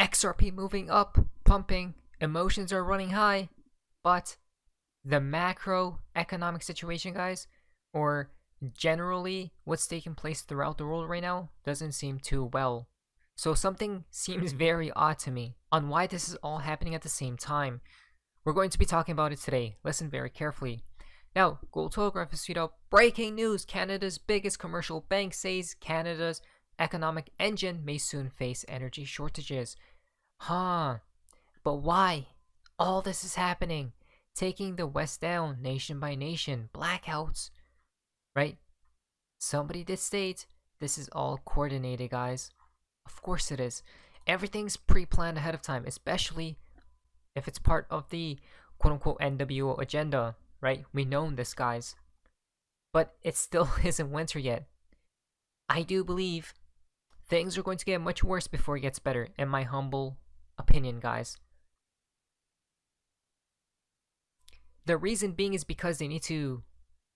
XRP moving up, pumping, emotions are running high, but the macroeconomic situation, guys, or generally what's taking place throughout the world right now, doesn't seem too well. So something seems very odd to me on why this is all happening at the same time. We're going to be talking about it today. Listen very carefully. Now, Gold Telegraph has tweeted out, breaking news, Canada's biggest commercial bank says Canada's economic engine may soon face energy shortages. But why? All this is happening. Taking the West down, nation by nation, blackouts, right? Somebody did state this is all coordinated, guys. Of course it is. Everything's pre-planned ahead of time, especially if it's part of the quote-unquote NWO agenda, right? We know this, guys. But it still isn't winter yet. I do believe things are going to get much worse before it gets better, in my humble opinion, guys. The reason being is because they need to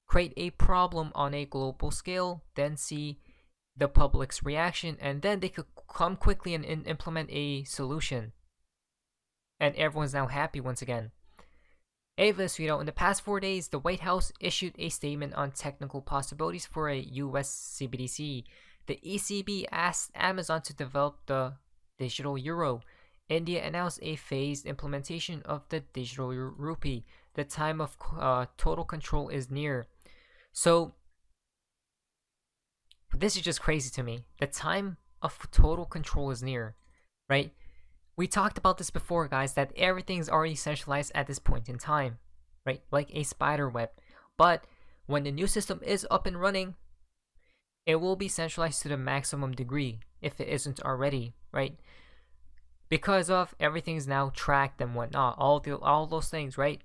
create a problem on a global scale, then see the public's reaction, and then they could come quickly and implement a solution. And everyone's now happy once again. Ava tweeted out, in the past 4 days, the White House issued a statement on technical possibilities for a US CBDC. The ECB asked Amazon to develop the digital euro. India announced a phased implementation of the digital rupee. The time of total control is near. So, this is just crazy to me. The time of total control is near, right? We talked about this before, guys, that everything's already centralized at this point in time, right? Like a spider web. But when the new system is up and running, it will be centralized to the maximum degree, if it isn't already, right? Because of everything's now tracked and whatnot, all those things, right?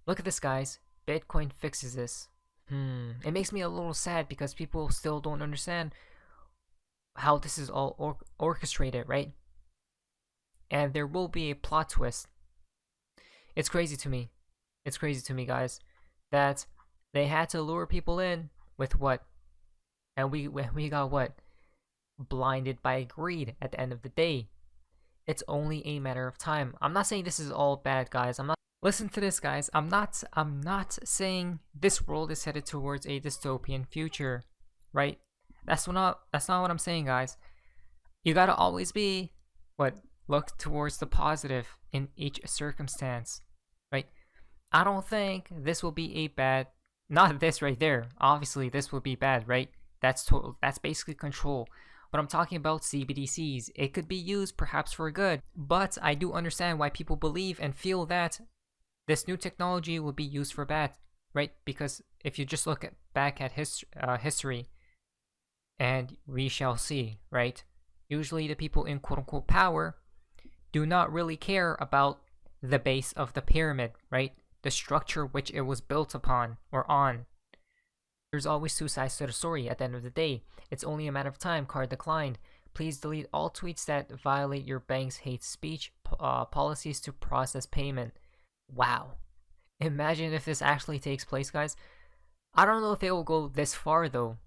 Look at this, guys. Bitcoin fixes this. It makes me a little sad because people still don't understand how this is all orchestrated, right? And there will be a plot twist. It's crazy to me. It's crazy to me, guys, that they had to lure people in with what? And we got what? Blinded by greed at the end of the day. It's only a matter of time. I'm not saying this is all bad, guys. Listen to this, guys. I'm not saying this world is headed towards a dystopian future, right? That's not what I'm saying, guys. You gotta always be look towards the positive in each circumstance, right? I don't think this will be a bad. Not this right there. Obviously, this will be bad, right? That's basically control. But I'm talking about CBDCs. It could be used perhaps for good, but I do understand why people believe and feel that this new technology will be used for bad, right? Because if you just look back at history, and we shall see, right? Usually the people in quote-unquote power do not really care about the base of the pyramid, right? The structure which it was built upon or on. There's always two sides to the story at the end of the day. It's only a matter of time. Card declined. Please delete all tweets that violate your bank's hate speech policies to process payment. Wow. Imagine if this actually takes place, guys. I don't know if it will go this far, though.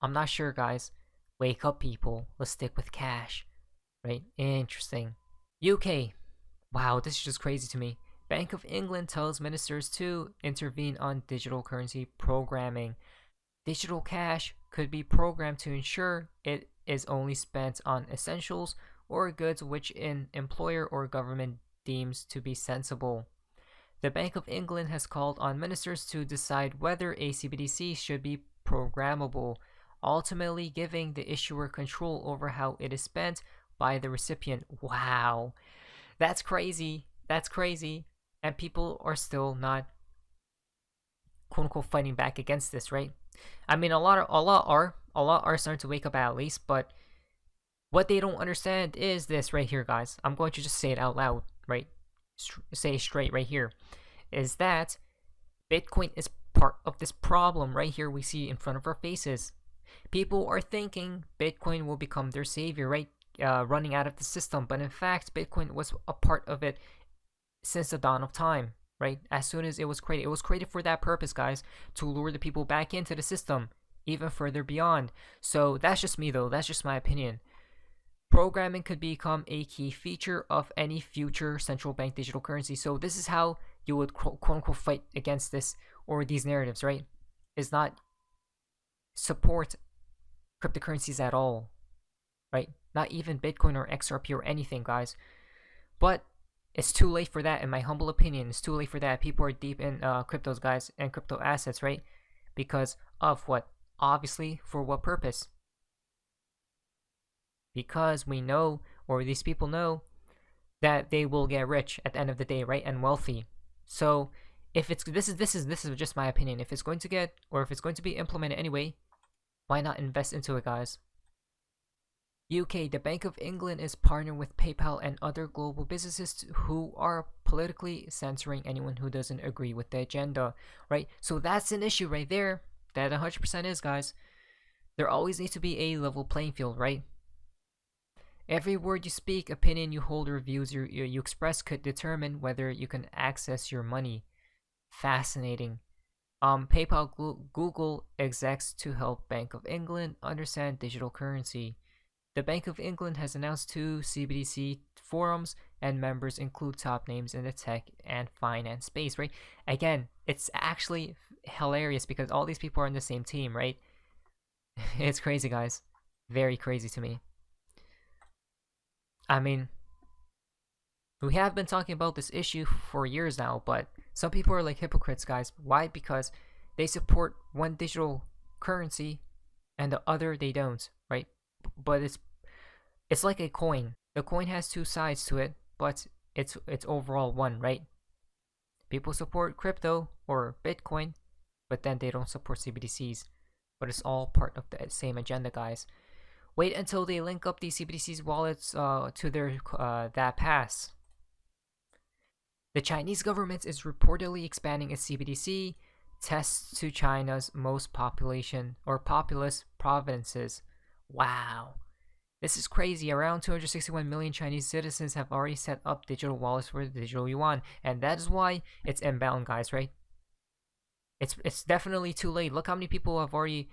I'm not sure, guys. Wake up, people. Let's stick with cash. Right? Interesting. UK. Wow, this is just crazy to me. Bank of England tells ministers to intervene on digital currency programming. Digital cash could be programmed to ensure it is only spent on essentials or goods which an employer or government deems to be sensible. The Bank of England has called on ministers to decide whether a CBDC should be programmable, ultimately giving the issuer control over how it is spent by the recipient. Wow, that's crazy. That's crazy. And people are still not quote-unquote fighting back against this, right? I mean, a lot are starting to wake up at least, but what they don't understand is this right here, guys. I'm going to just say it out loud, right? Say it straight right here. Is that Bitcoin is part of this problem right here we see in front of our faces. People are thinking Bitcoin will become their savior, right? Running out of the system, but in fact, Bitcoin was a part of it since the dawn of time, right? As soon as it was created for that purpose, guys, to lure the people back into the system, even further beyond. So that's just me, though. That's just my opinion. Programming could become a key feature of any future central bank digital currency. So this is how you would quote unquote fight against this or these narratives, right? Is not support cryptocurrencies at all, right? Not even Bitcoin or XRP or anything, guys. But it's too late for that, in my humble opinion. It's too late for that. People are deep in cryptos, guys, and crypto assets, right? Because of what? Obviously, for what purpose? Because we know, or these people know, that they will get rich at the end of the day, right? And wealthy. So if it's this is just my opinion. If it's going to get, or if it's going to be implemented anyway, why not invest into it, guys? UK, the Bank of England is partnering with PayPal and other global businesses who are politically censoring anyone who doesn't agree with the agenda, right? So that's an issue right there. That 100% is, guys. There always needs to be a level playing field, right? Every word you speak, opinion you hold, or views you express could determine whether you can access your money. Fascinating. PayPal Google execs to help Bank of England understand digital currency. The Bank of England has announced 2 CBDC forums, and members include top names in the tech and finance space, right? Again, it's actually hilarious because all these people are in the same team, right? It's crazy, guys. Very crazy to me. I mean, we have been talking about this issue for years now, but some people are like hypocrites, guys. Why? Because they support one digital currency and the other they don't, right? But it's like a coin. The coin has 2 sides to it, but it's overall one, right? People support crypto or Bitcoin, but then they don't support CBDCs. But it's all part of the same agenda, guys. Wait until they link up these CBDCs wallets to their that pass. The Chinese government is reportedly expanding its CBDC tests to China's most populous provinces. Wow. This is crazy. Around 261 million Chinese citizens have already set up digital wallets for the digital yuan, and that is why it's inbound, guys, right? It's definitely too late. Look how many people have already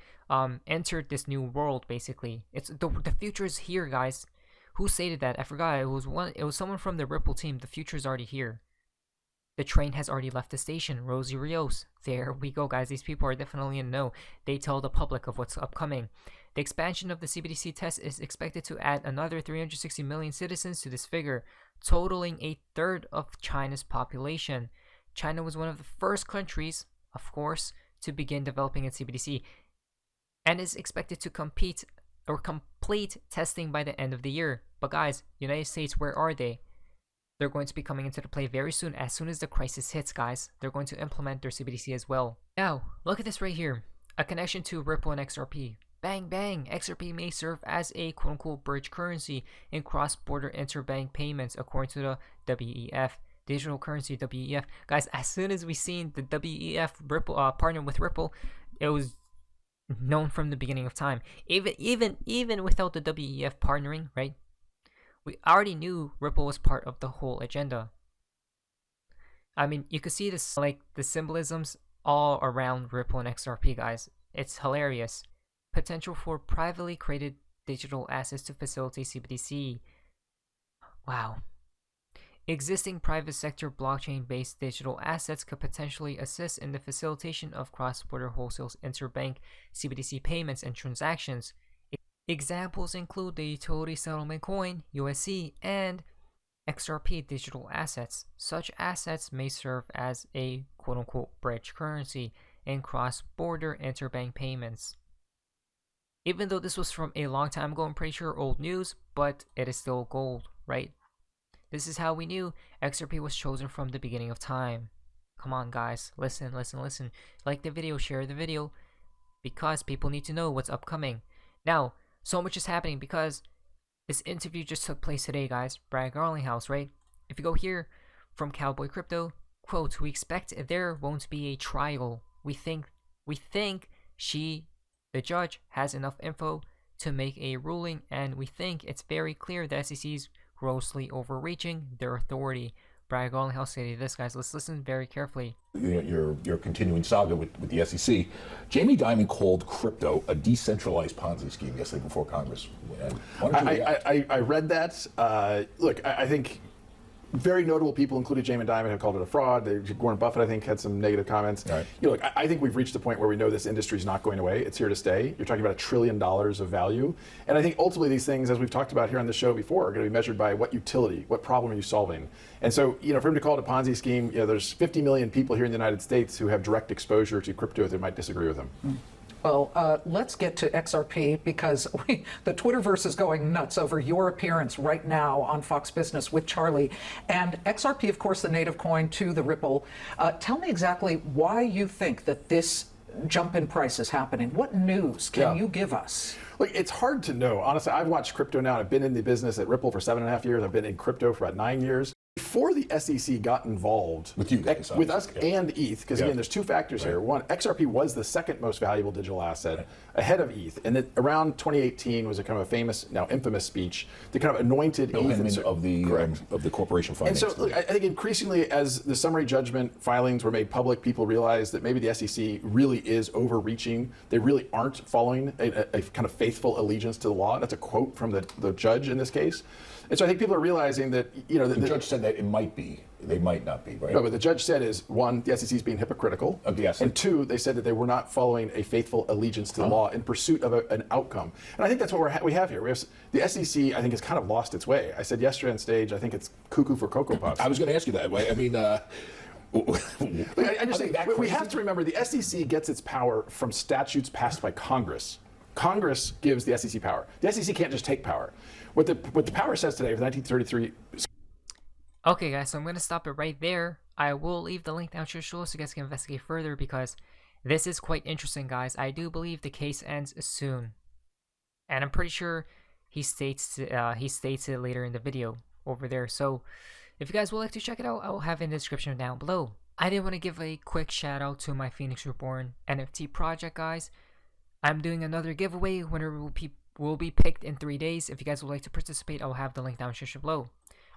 entered this new world. Basically, it's the future is here, guys. Who stated that? I forgot. It was someone from the Ripple team. The future is already here. The train has already left the station. Rosie Rios. There we go, guys. These people are definitely in the know. They tell the public of what's upcoming. The expansion of the CBDC test is expected to add another 360 million citizens to this figure, totaling a third of China's population. China was one of the first countries, of course, to begin developing its CBDC, and is expected to complete testing by the end of the year. But guys, United States, where are they? They're going to be coming into the play very soon. As soon as the crisis hits, guys, they're going to implement their CBDC as well. Now, look at this right here. A connection to Ripple and XRP. Bang, bang. XRP may serve as a quote-unquote bridge currency in cross-border interbank payments, according to the WEF. Digital currency, WEF. Guys, as soon as we seen the WEF Ripple partner with Ripple, it was known from the beginning of time. Even without the WEF partnering, right? We already knew Ripple was part of the whole agenda. I mean, you could see this, like the symbolisms all around Ripple and XRP, guys. It's hilarious. Potential for privately created digital assets to facilitate CBDC. Wow. Existing private sector blockchain-based digital assets could potentially assist in the facilitation of cross-border wholesale interbank CBDC payments and transactions. Examples include the utility settlement coin, USC, and XRP digital assets. Such assets may serve as a quote-unquote bridge currency in cross-border interbank payments. Even though this was from a long time ago, I'm pretty sure old news, but it is still gold, right? This is how we knew XRP was chosen from the beginning of time. Come on, guys. Listen. Like the video, share the video, because people need to know what's upcoming. Now, so much is happening because this interview just took place today, guys. Brad Garlinghouse, right? If you go here from Cowboy Crypto, quote, "We expect there won't be a trial. We think the judge has enough info to make a ruling, and we think it's very clear the SEC's grossly overreaching their authority. Brad Garlinghouse stated this, guys. Let's listen very carefully. Your continuing saga with the SEC. Jamie Dimon called crypto a decentralized Ponzi scheme yesterday before Congress. I read that. Look, I think very notable people, including Jamie Dimon, have called it a fraud. Warren Buffett, I think, had some negative comments. Right. Look, I think we've reached the point where we know this industry is not going away. It's here to stay. You're talking about $1 trillion of value. And I think ultimately these things, as we've talked about here on the show before, are going to be measured by what utility, what problem are you solving. And so, for him to call it a Ponzi scheme, there's 50 million people here in the United States who have direct exposure to crypto that might disagree with him. Well, let's get to XRP because the Twitterverse is going nuts over your appearance right now on Fox Business with Charlie. And XRP, of course, the native coin to the Ripple. Tell me exactly why you think that this jump in price is happening. What news can you give us? Look, it's hard to know. Honestly, I've watched crypto now. I've been in the business at Ripple for 7.5 years. I've been in crypto for about 9 years. Before the SEC got involved with you guys, with us and ETH, because again, there's two factors here. One, XRP was the second most valuable digital asset ahead of ETH, and then around 2018 was a kind of a famous, now infamous speech that kind of anointed ETH of the corporation finance. And so, look, I think increasingly, as the summary judgment filings were made public, people realized that maybe the SEC really is overreaching. They really aren't following a kind of faithful allegiance to the law. That's a quote from the judge in this case. And so I think people are realizing that, the judge said that it might be, they might not be, right? No, but the judge said is, one, the SEC is being hypocritical. And two, they said that they were not following a faithful allegiance to the law in pursuit of an outcome. And I think that's what we have here. The SEC, I think, has kind of lost its way. I said yesterday on stage, I think it's cuckoo for Cocoa Puffs. I was going to ask you that. I mean, I just think we have to remember the SEC gets its power from statutes passed by Congress. Congress gives the SEC power. The SEC can't just take power. What the power says today for 1933. Okay, guys, so I'm going to stop it right there. I will leave the link down below so you guys can investigate further because this is quite interesting, guys. I do believe the case ends soon. And I'm pretty sure he states it later in the video over there. So if you guys would like to check it out, I will have it in the description down below. I did want to give a quick shout out to my Phoenix Reborn NFT project, guys. I'm doing another giveaway. Winner will be picked in 3 days. If you guys would like to participate, I'll have the link down below.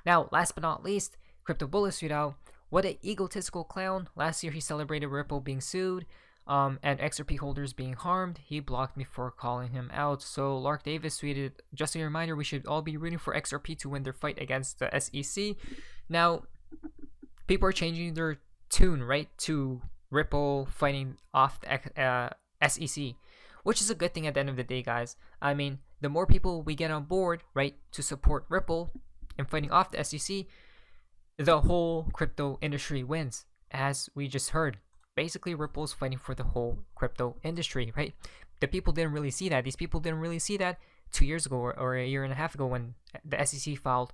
Now, last but not least, Crypto Bullet tweeted out, what an egotistical clown. Last year he celebrated Ripple being sued and XRP holders being harmed. He blocked me for calling him out. So Lark Davis tweeted, just a reminder, we should all be rooting for XRP to win their fight against the SEC. Now, people are changing their tune, right, to Ripple fighting off the SEC. Which is a good thing at the end of the day, guys. I mean, the more people we get on board, right, to support Ripple and fighting off the SEC, the whole crypto industry wins, as we just heard. Basically, Ripple is fighting for the whole crypto industry, right? The people didn't really see that. These people didn't really see that 2 years ago or a year and a half ago when the SEC filed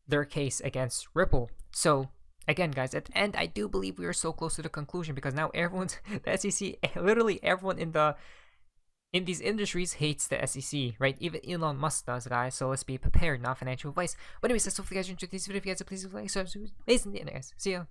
their case against Ripple. So, again, guys, at the end, I do believe we are so close to the conclusion because now everyone's, the SEC, literally everyone in these industries hates the SEC, right? Even Elon Musk does, guys. So let's be prepared, not financial advice. But anyways, that's all for you guys enjoyed this video. If you guys please like, subscribe, guys. See ya.